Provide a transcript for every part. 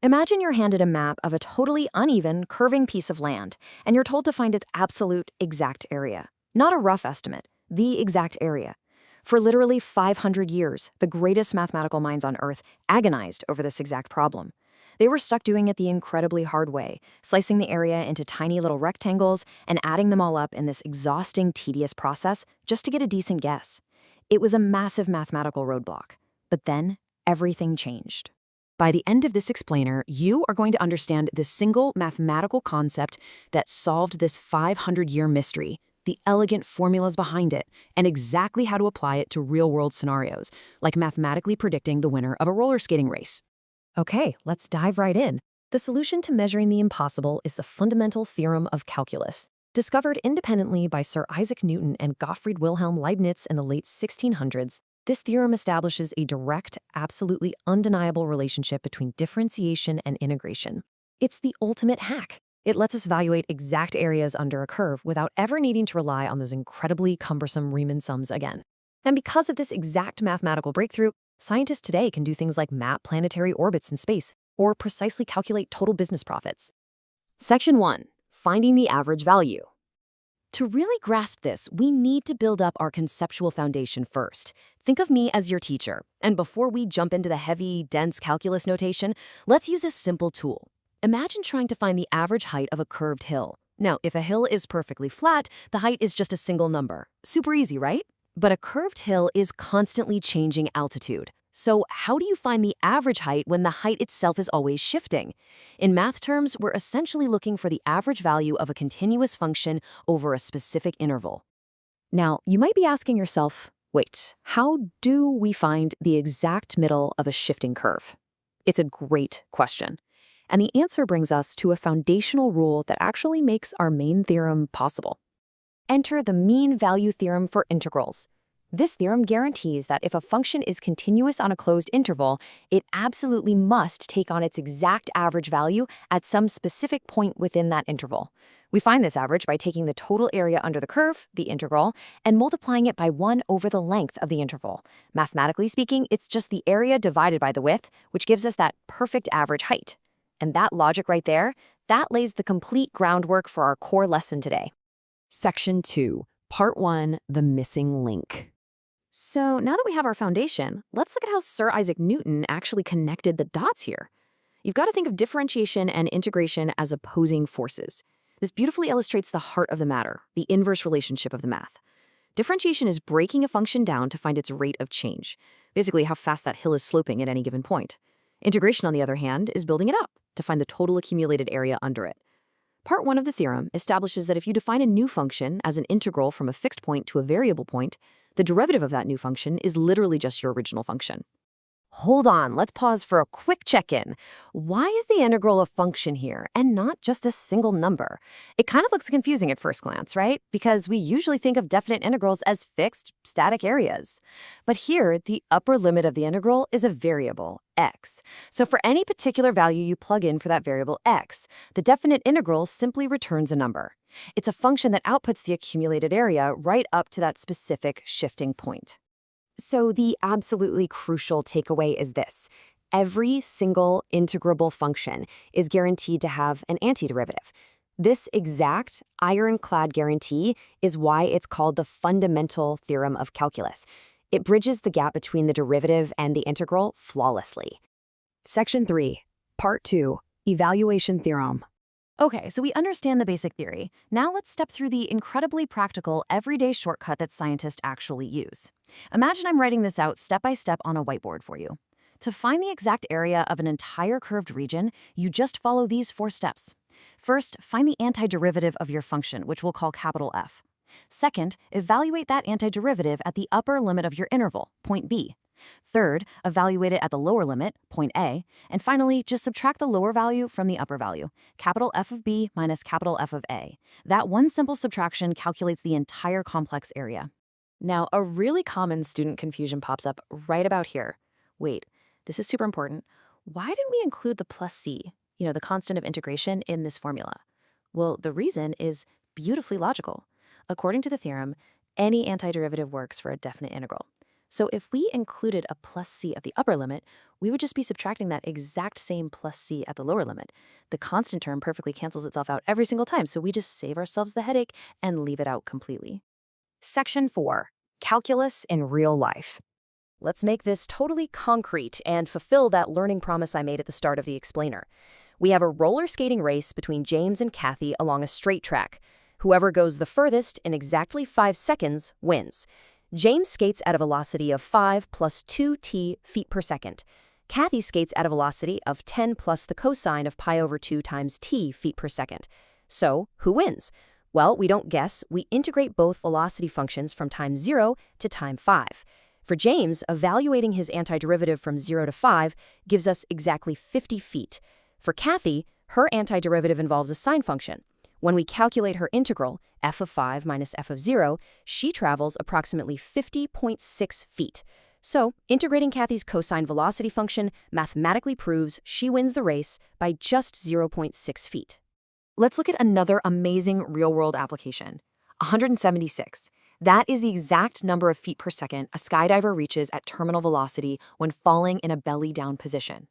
Imagine you're handed a map of a totally uneven, curving piece of land, and you're told to find its absolute exact area. Not a rough estimate, the exact area. For literally 500 years, the greatest mathematical minds on Earth agonized over this exact problem. They were stuck doing it the incredibly hard way, slicing the area into tiny little rectangles and adding them all up in this exhausting, tedious process just to get a decent guess. It was a massive mathematical roadblock. But then, everything changed. By the end of this explainer, you are going to understand the single mathematical concept that solved this 500-year mystery, the elegant formulas behind it, and exactly how to apply it to real-world scenarios, like mathematically predicting the winner of a roller skating race. Okay, let's dive right in. The solution to measuring the impossible is the Fundamental Theorem of Calculus. Discovered independently by Sir Isaac Newton and Gottfried Wilhelm Leibniz in the late 1600s, this theorem establishes a direct, absolutely undeniable relationship between differentiation and integration. It's the ultimate hack. It lets us evaluate exact areas under a curve without ever needing to rely on those incredibly cumbersome Riemann sums again. And because of this exact mathematical breakthrough, scientists today can do things like map planetary orbits in space or precisely calculate total business profits. Section 1. Finding the average value. To really grasp this, we need to build up our conceptual foundation first. Think of me as your teacher, and before we jump into the heavy, dense calculus notation, let's use a simple tool. Imagine trying to find the average height of a curved hill. Now, if a hill is perfectly flat, the height is just a single number. Super easy, right? But a curved hill is constantly changing altitude. So how do you find the average height when the height itself is always shifting? In math terms, we're essentially looking for the average value of a continuous function over a specific interval. Now, you might be asking yourself, wait, how do we find the exact middle of a shifting curve? It's a great question. And the answer brings us to a foundational rule that actually makes our main theorem possible. Enter the mean value theorem for integrals. This theorem guarantees that if a function is continuous on a closed interval, it absolutely must take on its exact average value at some specific point within that interval. We find this average by taking the total area under the curve, the integral, and multiplying it by 1 over the length of the interval. Mathematically speaking, it's just the area divided by the width, which gives us that perfect average height. And that logic right there, that lays the complete groundwork for our core lesson today. Section 2, Part 1, The Missing Link. So now that we have our foundation, let's look at how Sir Isaac Newton actually connected the dots here. You've got to think of differentiation and integration as opposing forces. This beautifully illustrates the heart of the matter, the inverse relationship of the math. Differentiation is breaking a function down to find its rate of change, basically how fast that hill is sloping at any given point. Integration, on the other hand, is building it up to find the total accumulated area under it. Part 1 of the theorem establishes that if you define a new function as an integral from a fixed point to a variable point, the derivative of that new function is literally just your original function. Hold on, let's pause for a quick check-in. Why is the integral a function here and not just a single number? It kind of looks confusing at first glance, right? Because we usually think of definite integrals as fixed, static areas. But here, the upper limit of the integral is a variable, x. So for any particular value you plug in for that variable x, the definite integral simply returns a number. It's a function that outputs the accumulated area right up to that specific shifting point. So the absolutely crucial takeaway is this. Every single integrable function is guaranteed to have an antiderivative. This exact ironclad guarantee is why it's called the Fundamental Theorem of Calculus. It bridges the gap between the derivative and the integral flawlessly. Section 3, Part 2, Evaluation Theorem. Okay, so we understand the basic theory. Now let's step through the incredibly practical, everyday shortcut that scientists actually use. Imagine I'm writing this out step by step on a whiteboard for you. To find the exact area of an entire curved region, you just follow these 4 steps. First, find the antiderivative of your function, which we'll call capital F. Second, evaluate that antiderivative at the upper limit of your interval, point B. Third, evaluate it at the lower limit, point A. And finally, just subtract the lower value from the upper value, capital F of B minus capital F of A. That one simple subtraction calculates the entire complex area. Now, a really common student confusion pops up right about here. Wait, this is super important. Why didn't we include the plus C, the constant of integration, in this formula? Well, the reason is beautifully logical. According to the theorem, any antiderivative works for a definite integral. So if we included a plus c at the upper limit, we would just be subtracting that exact same plus c at the lower limit. The constant term perfectly cancels itself out every single time, so we just save ourselves the headache and leave it out completely. Section 4. Calculus in real life. Let's make this totally concrete and fulfill that learning promise I made at the start of the explainer. We have a roller skating race between James and Kathy along a straight track. Whoever goes the furthest in exactly 5 seconds wins. James skates at a velocity of 5 plus 2t feet per second. Kathy skates at a velocity of 10 plus the cosine of pi over 2 times t feet per second. So, who wins? Well, we don't guess. We integrate both velocity functions from time 0 to time 5. For James, evaluating his antiderivative from 0 to 5 gives us exactly 50 feet. For Kathy, her antiderivative involves a sine function. When we calculate her integral, f of 5 minus f of 0, she travels approximately 50.6 feet. So, integrating Kathy's cosine velocity function mathematically proves she wins the race by just 0.6 feet. Let's look at another amazing real-world application. 176. That is the exact number of feet per second a skydiver reaches at terminal velocity when falling in a belly-down position.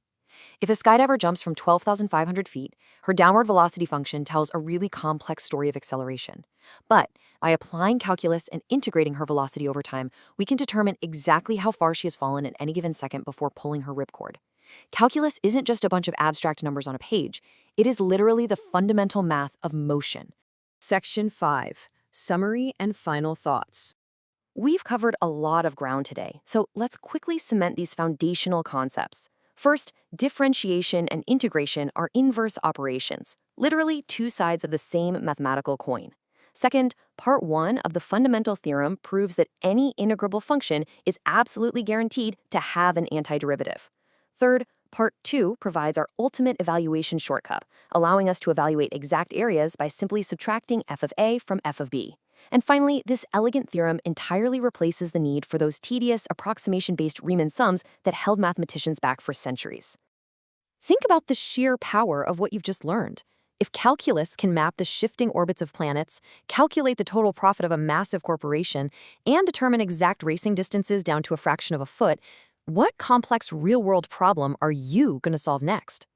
If a skydiver jumps from 12,500 feet, her downward velocity function tells a really complex story of acceleration. But by applying calculus and integrating her velocity over time, we can determine exactly how far she has fallen at any given second before pulling her ripcord. Calculus isn't just a bunch of abstract numbers on a page. It is literally the fundamental math of motion. Section 5. Summary and final thoughts. We've covered a lot of ground today, so let's quickly cement these foundational concepts. First, differentiation and integration are inverse operations, literally two sides of the same mathematical coin. Second, part 1 of the fundamental theorem proves that any integrable function is absolutely guaranteed to have an antiderivative. Third, part 2 provides our ultimate evaluation shortcut, allowing us to evaluate exact areas by simply subtracting f of a from f of b. And finally, this elegant theorem entirely replaces the need for those tedious approximation-based Riemann sums that held mathematicians back for centuries. Think about the sheer power of what you've just learned. If calculus can map the shifting orbits of planets, calculate the total profit of a massive corporation, and determine exact racing distances down to a fraction of a foot, what complex real-world problem are you going to solve next?